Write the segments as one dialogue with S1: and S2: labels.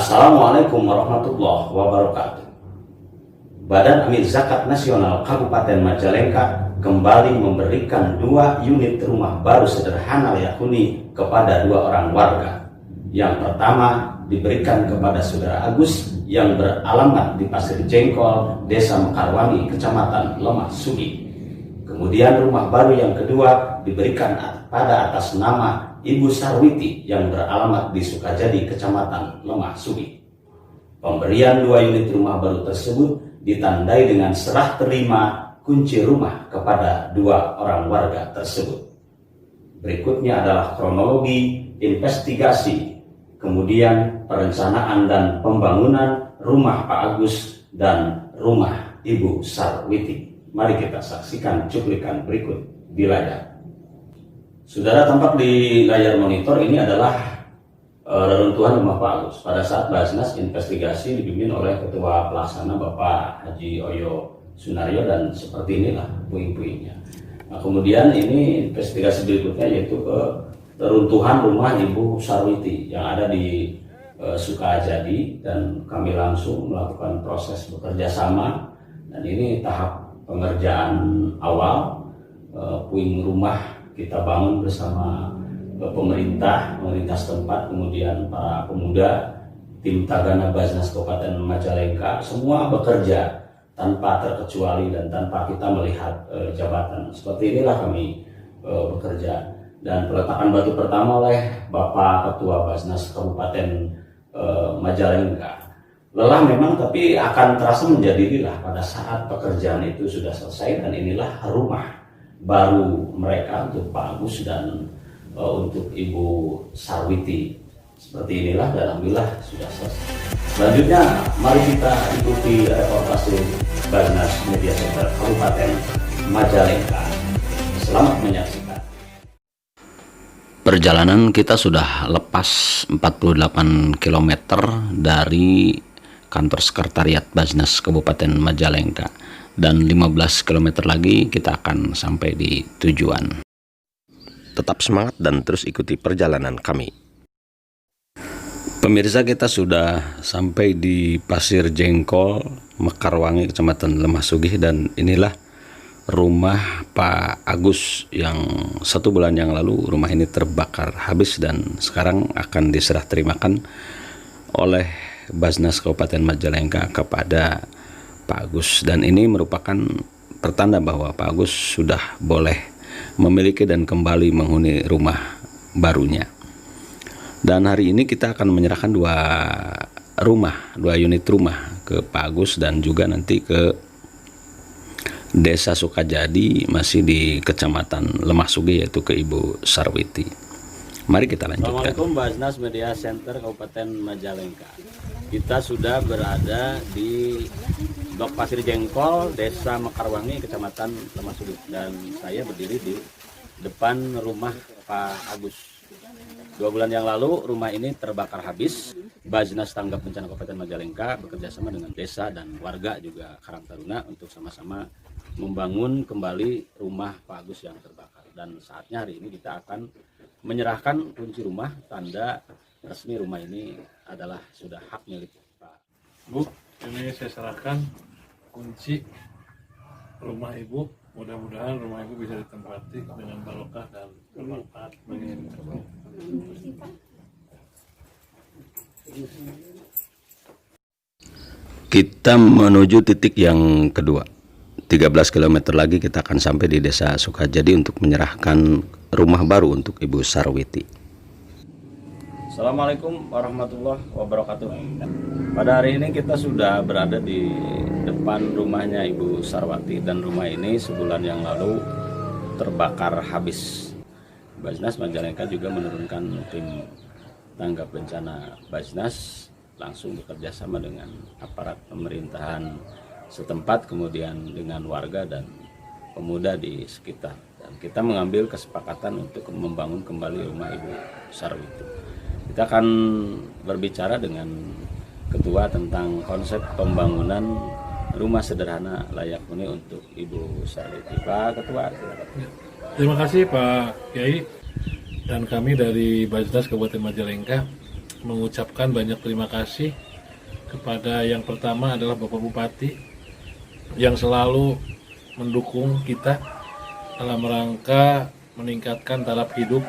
S1: Assalamualaikum warahmatullahi wabarakatuh. Badan Amil Zakat Nasional Kabupaten Majalengka kembali memberikan 2 unit rumah baru sederhana layak huni kepada 2 orang warga. Yang pertama diberikan kepada Saudara Agus yang beralamat di Pasir Jengkol, Desa Mekarwangi, Kecamatan Lemah Sugi. Kemudian rumah baru yang kedua diberikan pada atas nama Ibu Sarwiti yang beralamat di Sukajadi, Kecamatan Lemah Sugi. Pemberian 2 unit rumah baru tersebut ditandai dengan serah terima kunci rumah kepada 2 orang warga tersebut. Berikutnya adalah kronologi investigasi, kemudian perencanaan dan pembangunan rumah Pak Agus dan rumah Ibu Sarwiti. Mari kita saksikan cuplikan berikut di layar. Saudara, tampak di layar monitor ini adalah reruntuhan rumah Pak Agus pada saat Basnas investigasi dipimpin oleh Ketua Pelaksana Bapak Haji Oyo Sunaryo, dan seperti inilah puing-puingnya. Nah, kemudian ini investigasi berikutnya yaitu ke reruntuhan rumah Ibu Sarwiti yang ada di Sukajadi, dan kami langsung melakukan proses bekerja sama, dan ini tahap pengerjaan awal. Puing rumah kita bangun bersama pemerintah setempat, kemudian para pemuda, tim Tagana Basnas Kabupaten Majalengka, semua bekerja tanpa terkecuali dan tanpa kita melihat jabatan. Seperti inilah kami bekerja. Dan peletakan batu pertama oleh Bapak Ketua Basnas Kabupaten Majalengka. Lelah memang, tapi akan terasa menjadi lelah pada saat pekerjaan itu sudah selesai, dan inilah rumah baru mereka untuk Pak Agus dan untuk Ibu Sarwiti. Seperti inilah, dan alhamdulillah sudah selesai. Selanjutnya mari kita ikuti reportase Basnas Media Center Kabupaten Majalengka. Selamat menyaksikan.
S2: Perjalanan kita sudah lepas 48 km dari kantor sekretariat Basnas Kabupaten Majalengka, dan 15 km lagi kita akan sampai di tujuan.
S3: Tetap semangat dan terus ikuti perjalanan kami.
S2: Pemirsa, kita sudah sampai di Pasir Jengkol, Mekarwangi, Kecamatan Lemah Sugih, dan inilah rumah Pak Agus yang 1 bulan yang lalu rumah ini terbakar habis dan sekarang akan diserah terimakan oleh Basnas Kabupaten Majalengka kepada Pak Agus, dan ini merupakan pertanda bahwa Pak Agus sudah boleh memiliki dan kembali menghuni rumah barunya. Dan hari ini kita akan menyerahkan 2 unit rumah ke Pak Agus, dan juga nanti ke Desa Sukajadi, masih di Kecamatan Lemah Sugi, yaitu ke Ibu Sarwiti. Mari kita lanjutkan.
S1: Assalamualaikum, Basnas Media Center Kabupaten Majalengka. Kita sudah berada di Blok Pasir Jengkol, Desa Mekarwangi, Kecamatan Lemah Sugi, dan saya berdiri di depan rumah Pak Agus. 2 bulan yang lalu rumah ini terbakar habis. Basnas Tanggap Bencana Kabupaten Majalengka bekerjasama dengan desa dan warga juga Karang Taruna untuk sama-sama membangun kembali rumah Pak Agus yang terbakar. Dan saatnya hari ini kita akan menyerahkan kunci rumah, tanda resmi rumah ini adalah sudah hak milik Pak.
S4: Bu, ini saya serahkan kunci rumah Ibu. Mudah-mudahan rumah Ibu bisa ditempati dengan barokah dan bermanfaat bagi Ibu.
S2: Kita menuju titik yang kedua. 13 km lagi kita akan sampai di Desa Sukajadi untuk menyerahkan rumah baru untuk Ibu Sarwiti.
S1: Assalamualaikum warahmatullahi wabarakatuh. Pada hari ini kita sudah berada di depan rumahnya Ibu Sarwati, dan rumah ini sebulan yang lalu terbakar habis. Basnas Majalengka juga menurunkan tim tanggap bencana Basnas, langsung bekerja sama dengan aparat pemerintahan setempat, kemudian dengan warga dan pemuda di sekitar. Dan kita mengambil kesepakatan untuk membangun kembali rumah Ibu Sarwiti. Kita akan berbicara dengan Ketua tentang konsep pembangunan rumah sederhana layak huni untuk Ibu Sarwiti. Pak Ketua, silakan.
S4: Terima kasih Pak Kiai, dan kami dari Basnas Kabupaten Majalengka mengucapkan banyak terima kasih kepada yang pertama adalah Bapak Bupati yang selalu mendukung kita dalam rangka meningkatkan taraf hidup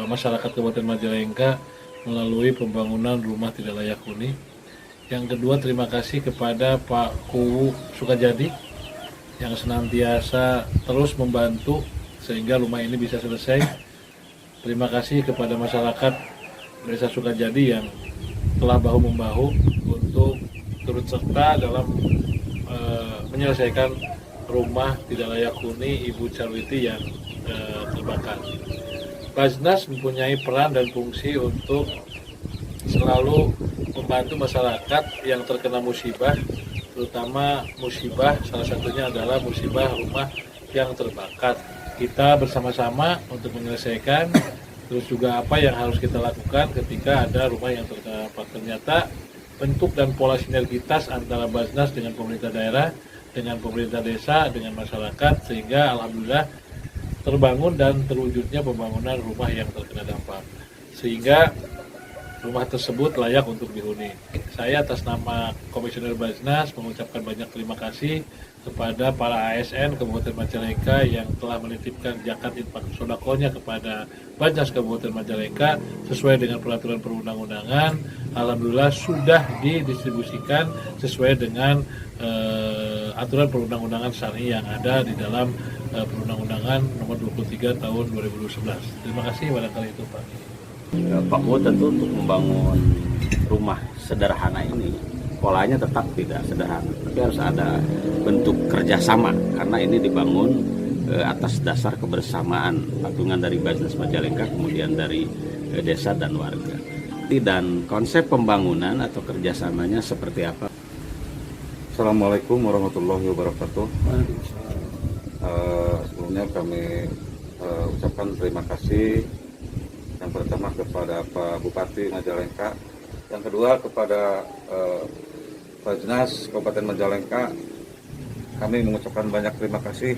S4: masyarakat Kabupaten Majalengka melalui pembangunan rumah tidak layak huni. Yang kedua, terima kasih kepada Pak Kuwu Sukajadi yang senantiasa terus membantu sehingga rumah ini bisa selesai. Terima kasih kepada masyarakat Desa Sukajadi yang telah bahu-membahu untuk turut serta dalam menyelesaikan rumah tidak layak huni Ibu Charwiti yang terbakar. Basnas mempunyai peran dan fungsi untuk selalu membantu masyarakat yang terkena musibah, terutama musibah salah satunya adalah musibah rumah yang terbakar. Kita bersama-sama untuk menyelesaikan, terus juga apa yang harus kita lakukan ketika ada rumah yang terbakar. Ternyata bentuk dan pola sinergitas antara Basnas dengan pemerintah daerah, dengan pemerintah desa, dengan masyarakat, sehingga alhamdulillah terbangun dan terwujudnya pembangunan rumah yang terkena dampak. Sehingga rumah tersebut layak untuk dihuni. Saya atas nama Komisioner Basnas mengucapkan banyak terima kasih kepada para ASN Kabupaten Majalengka yang telah menitipkan zakat infak sodakohnya kepada Basnas Kabupaten Majalengka sesuai dengan peraturan perundang-undangan. Alhamdulillah sudah didistribusikan sesuai dengan aturan perundang-undangan syar'i yang ada di dalam perundang-undangan nomor 23 tahun 2011. Terima kasih, barangkali itu Pak.
S1: Pak Kuwu tentu untuk membangun rumah sederhana ini polanya tetap tidak sederhana, tapi harus ada bentuk kerjasama karena ini dibangun atas dasar kebersamaan patungan dari Basnas Majalengka kemudian dari desa dan warga. Dan konsep pembangunan atau kerjasamanya seperti apa?
S5: Assalamualaikum warahmatullahi wabarakatuh. Sebelumnya kami ucapkan terima kasih yang pertama kepada Pak Bupati Majalengka, yang kedua kepada Basnas Kabupaten Majalengka. Kami mengucapkan banyak terima kasih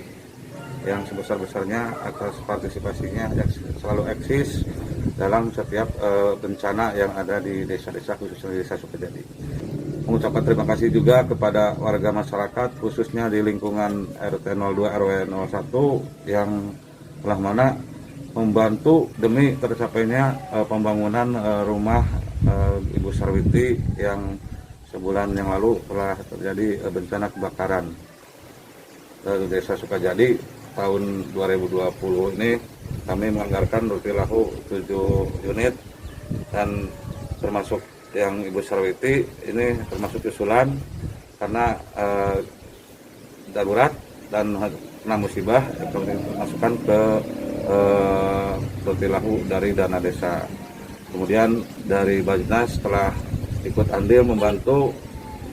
S5: yang sebesar-besarnya atas partisipasinya yang selalu eksis dalam setiap bencana yang ada di desa-desa, khususnya di Desa Sukajadi. Mengucapkan terima kasih juga kepada warga masyarakat khususnya di lingkungan RT 02 RW 01 yang telah mana membantu demi tercapainya pembangunan rumah Ibu Charwiti yang sebulan yang lalu telah terjadi bencana kebakaran di Desa Sukajadi. Tahun 2020 ini kami menganggarkan rutilahu 7 unit dan termasuk yang Ibu Charwiti ini termasuk usulan karena darurat dan kena musibah masukkan ke rutilahu dari dana desa. Kemudian dari Basnas telah ikut andil membantu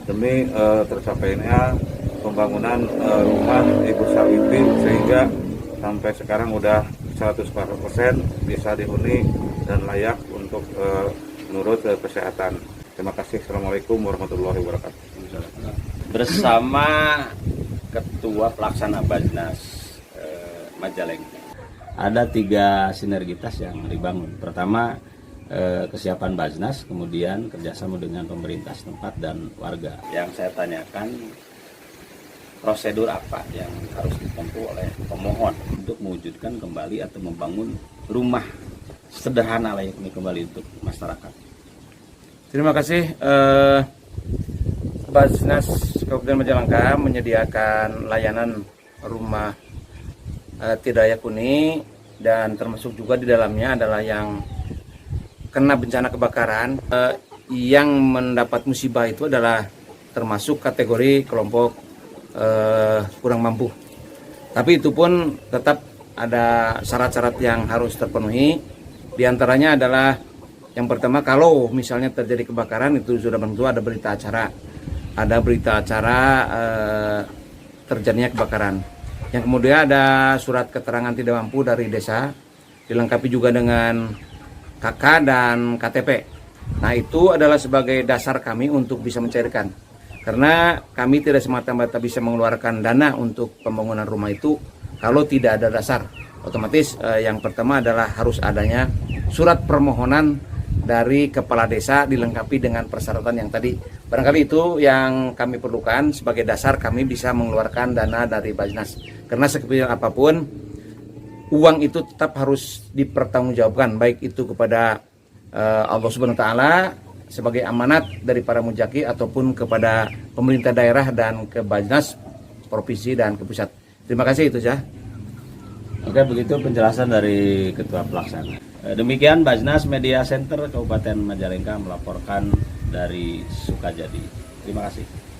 S5: demi tercapainya pembangunan rumah Ibu Charwiti sehingga sampai sekarang udah 100% bisa dihuni dan layak untuk menurut kesehatan. Terima kasih. Assalamualaikum warahmatullahi wabarakatuh.
S1: Bersama Ketua Pelaksana Basnas Majalengka ada 3 sinergitas yang dibangun. Pertama kesiapan Basnas, kemudian kerjasama dengan pemerintah setempat dan warga. Yang saya tanyakan, prosedur apa yang harus ditempuh oleh pemohon untuk mewujudkan kembali atau membangun rumah sederhana layak huni kembali untuk masyarakat?
S6: Terima kasih. Basnas Kabupaten Majalengka menyediakan layanan rumah tidak layak huni dan termasuk juga di dalamnya adalah yang kena bencana kebakaran. Yang mendapat musibah itu adalah termasuk kategori kelompok kurang mampu. Tapi itu pun tetap ada syarat-syarat yang harus terpenuhi. Di antaranya adalah yang pertama, kalau misalnya terjadi kebakaran itu sudah tentu ada berita acara. Ada berita acara terjadinya kebakaran. Yang kemudian ada surat keterangan tidak mampu dari desa, dilengkapi juga dengan KK dan KTP. Nah, itu adalah sebagai dasar kami untuk bisa mencairkan. Karena kami tidak semata-mata bisa mengeluarkan dana untuk pembangunan rumah itu kalau tidak ada dasar. Otomatis yang pertama adalah harus adanya surat permohonan dari kepala desa dilengkapi dengan persyaratan yang tadi. Barangkali itu yang kami perlukan sebagai dasar kami bisa mengeluarkan dana dari Bajnas. Karena sekecil apapun, uang itu tetap harus dipertanggungjawabkan, baik itu kepada Allah Subhanahu wa Ta'ala sebagai amanat dari para mujaki ataupun kepada pemerintah daerah dan ke Bajnas provinsi dan ke pusat. Terima kasih, itu saja.
S2: Oke, begitu penjelasan dari Ketua Pelaksana. Demikian Bajnas Media Center Kabupaten Majalengka melaporkan dari Sukajadi. Terima kasih.